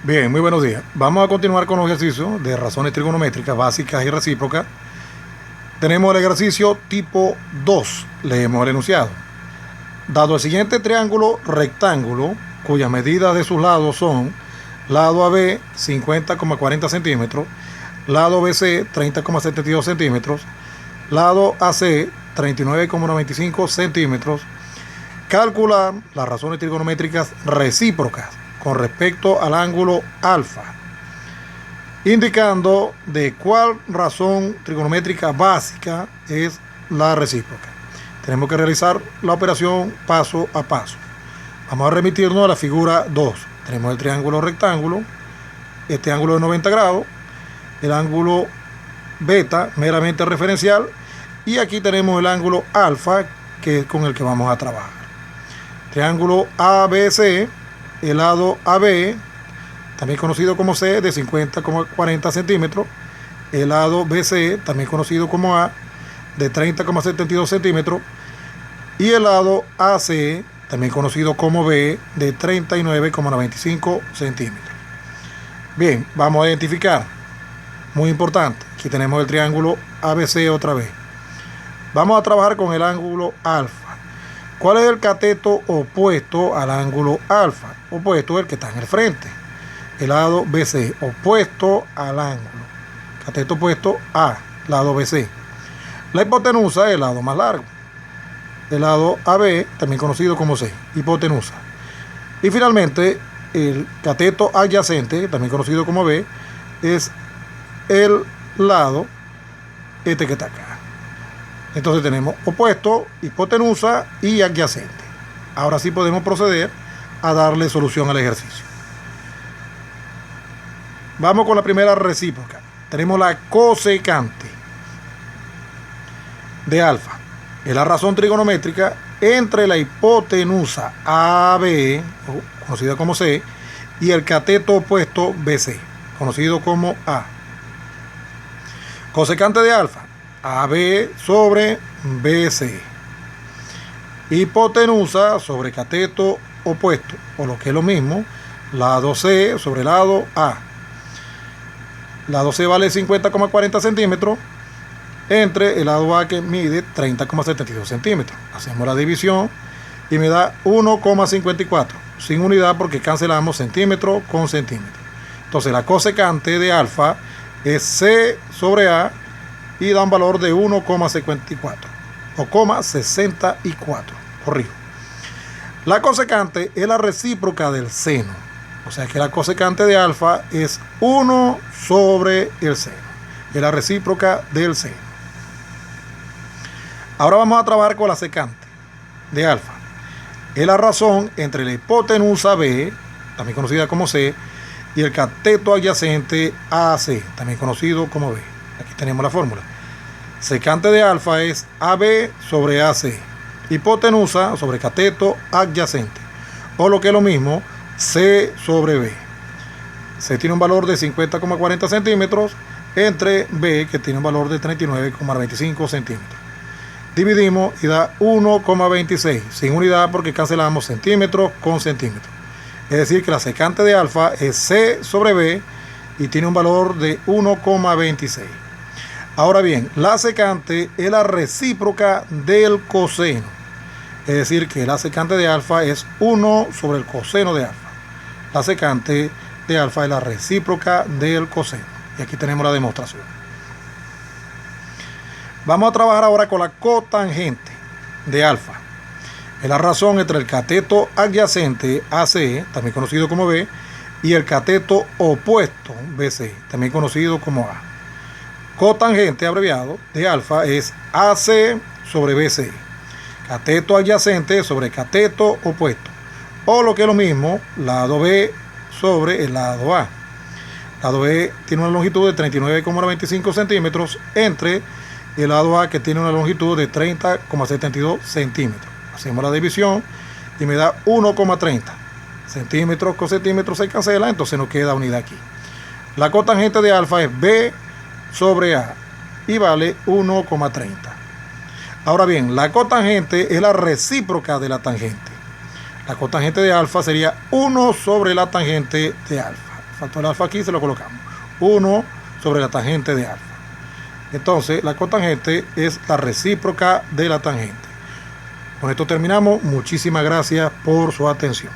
Bien, muy buenos días. Vamos a continuar con los ejercicios de razones trigonométricas básicas y recíprocas. Tenemos el ejercicio tipo 2. Leemos el enunciado. Dado el siguiente triángulo rectángulo, cuyas medidas de sus lados son lado AB 50,40 centímetros, lado BC 30,72 centímetros, lado AC 39,95 centímetros, calcular las razones trigonométricas recíprocas con respecto al ángulo alfa, indicando de cuál razón trigonométrica básica es la recíproca. Tenemos que realizar la operación paso a paso. Vamos a remitirnos a la figura 2. Tenemos el triángulo rectángulo, este ángulo de 90 grados, el ángulo beta meramente referencial, y aquí tenemos el ángulo alfa, que es con el que vamos a trabajar. Triángulo ABC, el lado AB, también conocido como C, de 50,40 centímetros, el lado BC, también conocido como A, de 30,72 centímetros, y el lado AC, también conocido como B, de 39,95 centímetros. Bien, vamos a identificar. Muy importante, aquí tenemos el triángulo ABC otra vez. Vamos a trabajar con el ángulo alfa. ¿Cuál es el cateto opuesto al ángulo alfa? Opuesto es el que está en el frente. El lado BC, opuesto al ángulo. Cateto opuesto A, lado BC. La hipotenusa es el lado más largo. El lado AB, también conocido como C, hipotenusa. Y finalmente, el cateto adyacente, también conocido como B, es el lado este que está acá. Entonces tenemos opuesto, hipotenusa y adyacente. Ahora sí podemos proceder a darle solución al ejercicio. Vamos con la primera recíproca. Tenemos la cosecante de alfa. Es la razón trigonométrica entre la hipotenusa AB, conocida como C, y el cateto opuesto BC, conocido como A. Cosecante de alfa, AB sobre BC. Hipotenusa sobre cateto opuesto, o lo que es lo mismo, lado C sobre lado A. Lado C vale 50,40 centímetros entre el lado A, que mide 30,72 centímetros. Hacemos la división y me da 1,54, sin unidad porque cancelamos centímetro con centímetro. Entonces la cosecante de alfa es C sobre A y da un valor de 1,54 o 64. Corrijo. La cosecante es la recíproca del seno. O sea que la cosecante de alfa es 1 sobre el seno. Es la recíproca del seno. Ahora vamos a trabajar con la secante de alfa. Es la razón entre la hipotenusa B, también conocida como C, y el cateto adyacente AC, también conocido como B. Aquí tenemos la fórmula. Secante de alfa es AB sobre AC. Hipotenusa sobre cateto adyacente. O lo que es lo mismo, C sobre B. C tiene un valor de 50,40 centímetros entre B, que tiene un valor de 39,25 centímetros. Dividimos y da 1,26, sin unidad porque cancelamos centímetros con centímetros. Es decir que la secante de alfa es C sobre B y tiene un valor de 1,26. Ahora bien, la secante es la recíproca del coseno. Es decir que la secante de alfa es 1 sobre el coseno de alfa. La secante de alfa es la recíproca del coseno. Y aquí tenemos la demostración. Vamos a trabajar ahora con la cotangente de alfa. Es la razón entre el cateto adyacente AC, también conocido como B, y el cateto opuesto BC, también conocido como A. Cotangente abreviado de alfa es AC sobre BC. Cateto adyacente sobre cateto opuesto. O lo que es lo mismo, lado B sobre el lado A. Lado B tiene una longitud de 39,95 centímetros entre el lado A, que tiene una longitud de 30,72 centímetros. Hacemos la división y me da 1,30. Centímetros con centímetros se cancela, entonces nos queda unidad aquí. La cotangente de alfa es B sobre A y vale 1,30. Ahora bien, la cotangente es la recíproca de la tangente. La cotangente de alfa sería 1 sobre la tangente de alfa. factor alfa aquí se lo colocamos. 1 sobre la tangente de alfa. Entonces, la cotangente es la recíproca de la tangente. Con esto terminamos. Muchísimas gracias por su atención.